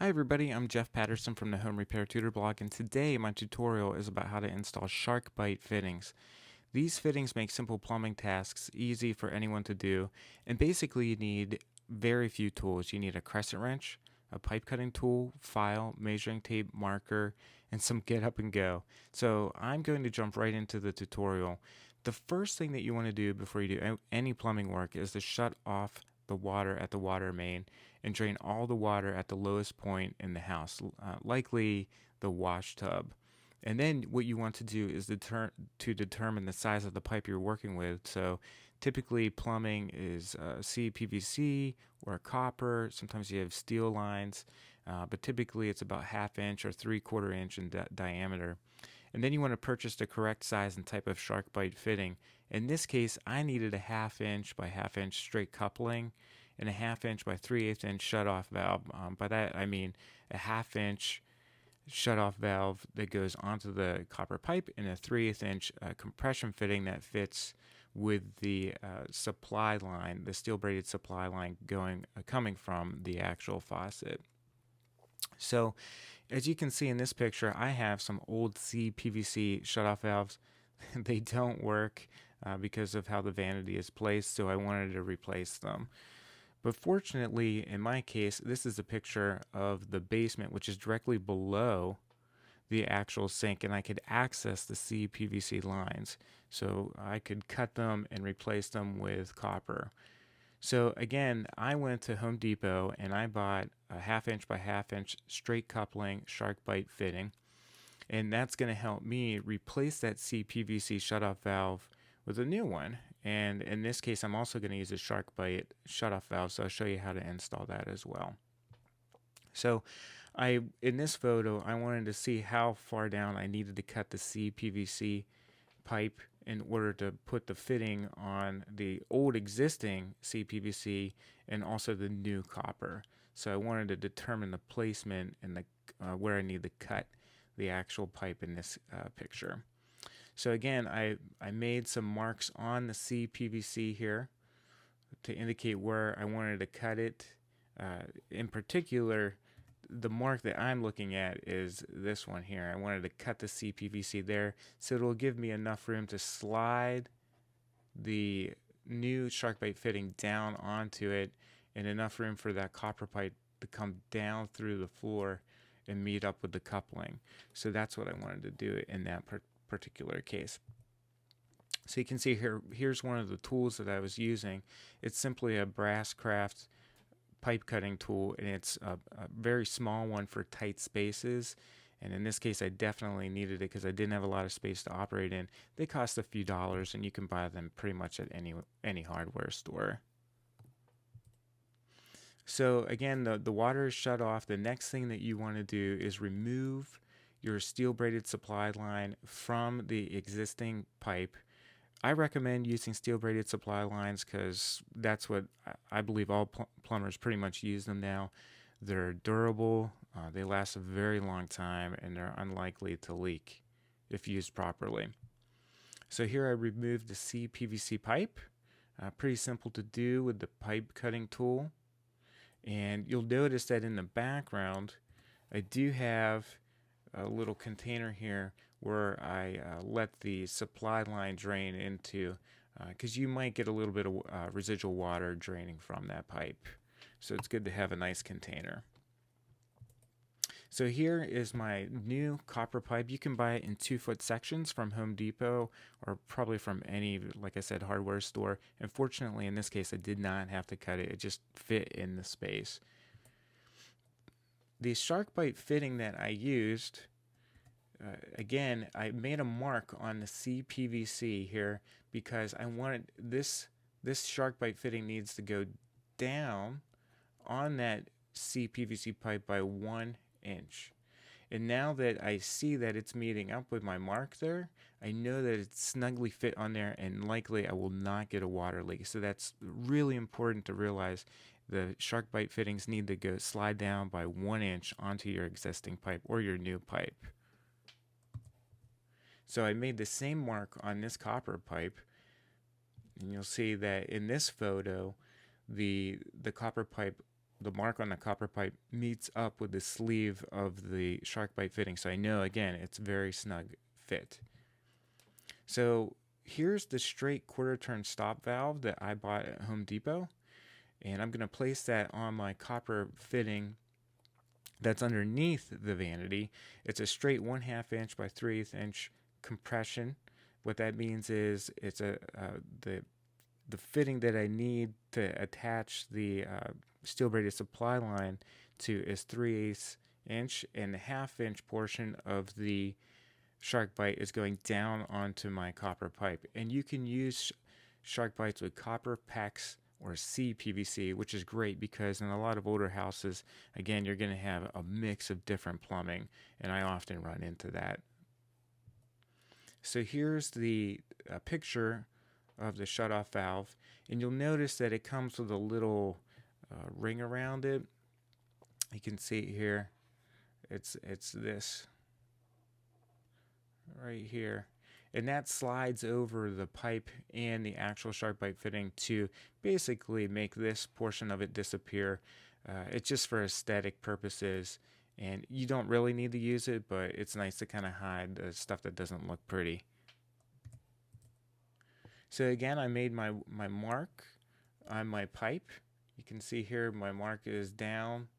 Hi everybody, I'm Jeff Patterson from the Home Repair Tutor blog, and today my tutorial is about how to install SharkBite fittings. These fittings make simple plumbing tasks easy for anyone to do, and basically you need very few tools. You need a crescent wrench, a pipe cutting tool, file, measuring tape, marker, and some get up and go. So I'm going to jump right into the tutorial. The first thing that you want to do before you do any plumbing work is to shut off the water at the water main and drain all the water at the lowest point in the house, likely the wash tub. And then what you want to do is to determine the size of the pipe you're working with. So typically plumbing is cpvc or copper. Sometimes you have steel lines, but typically it's about ½ inch or 3/4 inch in diameter. And then you want to purchase the correct size and type of SharkBite fitting. In this case, I needed a ½ inch by ½ inch straight coupling and a ½ inch by 3/8 inch shutoff valve. By that I mean a ½ inch shutoff valve that goes onto the copper pipe and a 3/8 inch compression fitting that fits with the supply line, the steel braided supply line coming from the actual faucet. So as you can see in this picture, I have some old cpvc shutoff valves. They don't work because of how the vanity is placed, so I wanted to replace them. But fortunately, in my case, this is a picture of the basement, which is directly below the actual sink, and I could access the cpvc lines. So I could cut them and replace them with copper. So again, I went to Home Depot and I bought a ½ inch by ½ inch straight coupling SharkBite fitting. And that's going to help me replace that cpvc shutoff valve with a new one. And in this case, I'm also going to use a SharkBite shutoff valve, so I'll show you how to install that as well. So in this photo, I wanted to see how far down I needed to cut the cpvc pipe in order to put the fitting on the old existing cpvc and also the new copper. So I wanted to determine the placement and where I need to cut the actual pipe in this picture. So again, I made some marks on the cpvc here to indicate where I wanted to cut it. In particular, the mark that I'm looking at is this one here. I wanted to cut the cpvc there, so it'll give me enough room to slide the new SharkBite fitting down onto it, and enough room for that copper pipe to come down through the floor and meet up with the coupling. So that's what I wanted to do in that particular case. So you can see here's one of the tools that I was using. It's simply a brass craft pipe cutting tool, and it's a very small one for tight spaces. And in this case, I definitely needed it because I didn't have a lot of space to operate in. They cost a few dollars, and you can buy them pretty much at any hardware store. So again, the water is shut off. The next thing that you want to do is remove your steel braided supply line from the existing pipe. I recommend using steel braided supply lines because that's what I believe all plumbers pretty much use them now. They're durable, they last a very long time, and they're unlikely to leak if used properly. So here I removed the cpvc pipe. Pretty simple to do with the pipe cutting tool. And you'll notice that in the background, I do have a little container here where I let the supply line drain into, because you might get a little bit of residual water draining from that pipe. So it's good to have a nice container. So here is my new copper pipe. You can buy it in 2-foot sections from Home Depot or probably from any, like I said, hardware store. And fortunately, in this case, I did not have to cut it. It just fit in the space. The SharkBite fitting that I used, again, I made a mark on the cpvc here because I wanted this SharkBite fitting needs to go down on that cpvc pipe by 1 inch. And now that I see that it's meeting up with my mark there, I know that it's snugly fit on there, and likely I will not get a water leak. So that's really important to realize. The SharkBite fittings need to slide down by 1 inch onto your existing pipe or your new pipe. So I made the same mark on this copper pipe, and you'll see that in this photo the copper pipe the mark on the copper pipe meets up with the sleeve of the SharkBite fitting. So I know, again, it's very snug fit. So here's the straight quarter turn stop valve that I bought at Home Depot. And I'm going to place that on my copper fitting that's underneath the vanity. It's a straight 1/2 inch by 3/8 inch compression. What that means is it's the fitting that I need to attach the steel braided supply line to is 3/8 inch, and the 1/2 inch portion of the SharkBite is going down onto my copper pipe. And you can use SharkBites with copper PEX or cpvc, which is great because in a lot of older houses, again, you're going to have a mix of different plumbing, and I often run into that. So here's the picture of the shutoff valve, and you'll notice that it comes with a little ring around it. You can see it here. It's this right here, and that slides over the pipe and the actual SharkBite fitting to basically make this portion of it disappear. It's just for aesthetic purposes, and you don't really need to use it, but it's nice to kind of hide the stuff that doesn't look pretty. So again, I made my mark on my pipe. You can see here my mark is down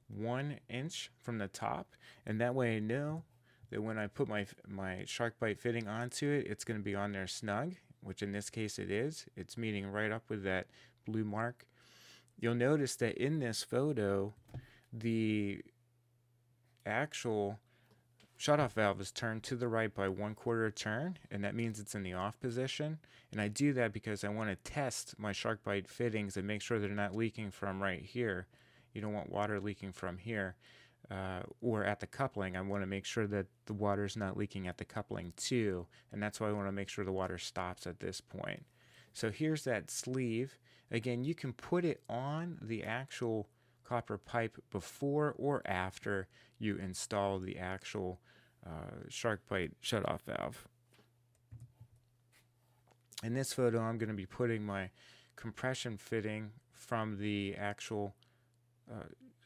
1 inch from the top, and that way I know that when I put my SharkBite fitting onto it, it's going to be on there snug, which in this case it is. It's meeting right up with that blue mark. You'll notice that in this photo, the actual shutoff valve is turned to the right by 1/4 turn, and that means it's in the off position. And I do that because I want to test my SharkBite fittings and make sure they're not leaking from right here. You don't want water leaking from here. Or at the coupling. I want to make sure that the water is not leaking at the coupling too, and that's why I want to make sure the water stops at this point. So here's that sleeve. Again, you can put it on the actual copper pipe before or after you install the actual SharkBite shutoff valve. In this photo, I'm going to be putting my compression fitting from the actual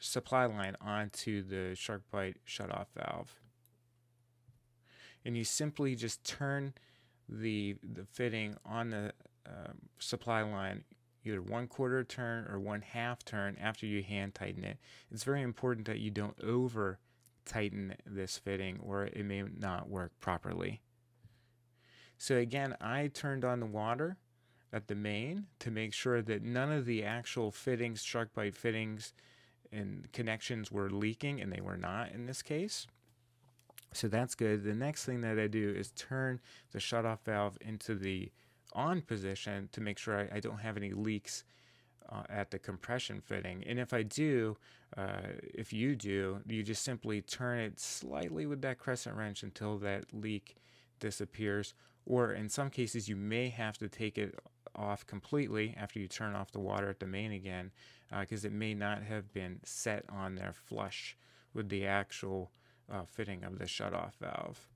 supply line onto the SharkBite shutoff valve, and you simply just turn the fitting on the supply line either 1/4 turn or 1/2 turn after you hand tighten it. It's very important that you don't over tighten this fitting or it may not work properly. So again, I turned on the water at the main to make sure that none of the actual fittings, SharkBite fittings and connections were leaking, and they were not in this case. So that's good. The next thing that I do is turn the shutoff valve into the on position to make sure I don't have any leaks at the compression fitting. And if I do, if you do, you just simply turn it slightly with that crescent wrench until that leak disappears. Or in some cases, you may have to take it off completely after you turn off the water at the main again, because it may not have been set on there flush with the actual fitting of the shutoff valve.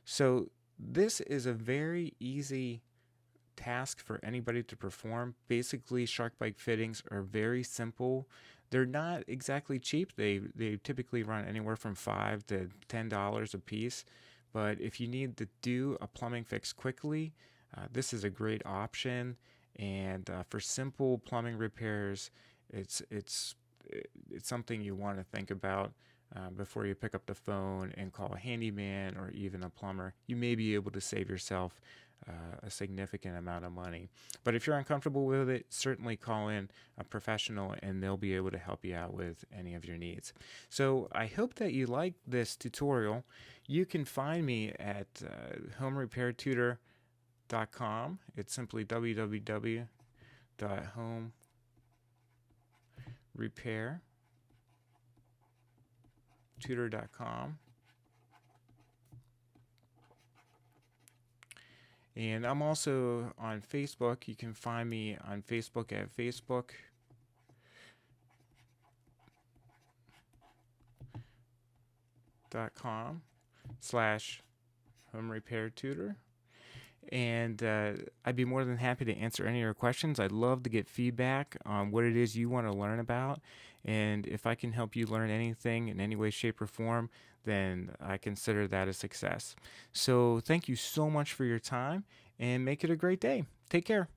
So this is a very easy task for anybody to perform. Basically, SharkBite fittings are very simple. They're not exactly cheap. They typically run anywhere from $5 to $10 a piece. But if you need to do a plumbing fix quickly, this is a great option. And for simple plumbing repairs, it's something you want to think about before you pick up the phone and call a handyman or even a plumber. You may be able to save yourself a significant amount of money. But if you're uncomfortable with it, certainly call in a professional and they'll be able to help you out with any of your needs. So I hope that you liked this tutorial. You can find me at homerepairtutor.com. It's simply www.homerepairtutor.com. And I'm also on Facebook. You can find me on Facebook at facebook.com/homerepairtutor. And I'd be more than happy to answer any of your questions. I'd love to get feedback on what it is you want to learn about. And if I can help you learn anything in any way, shape, or form, then I consider that a success. So thank you so much for your time and make it a great day. Take care.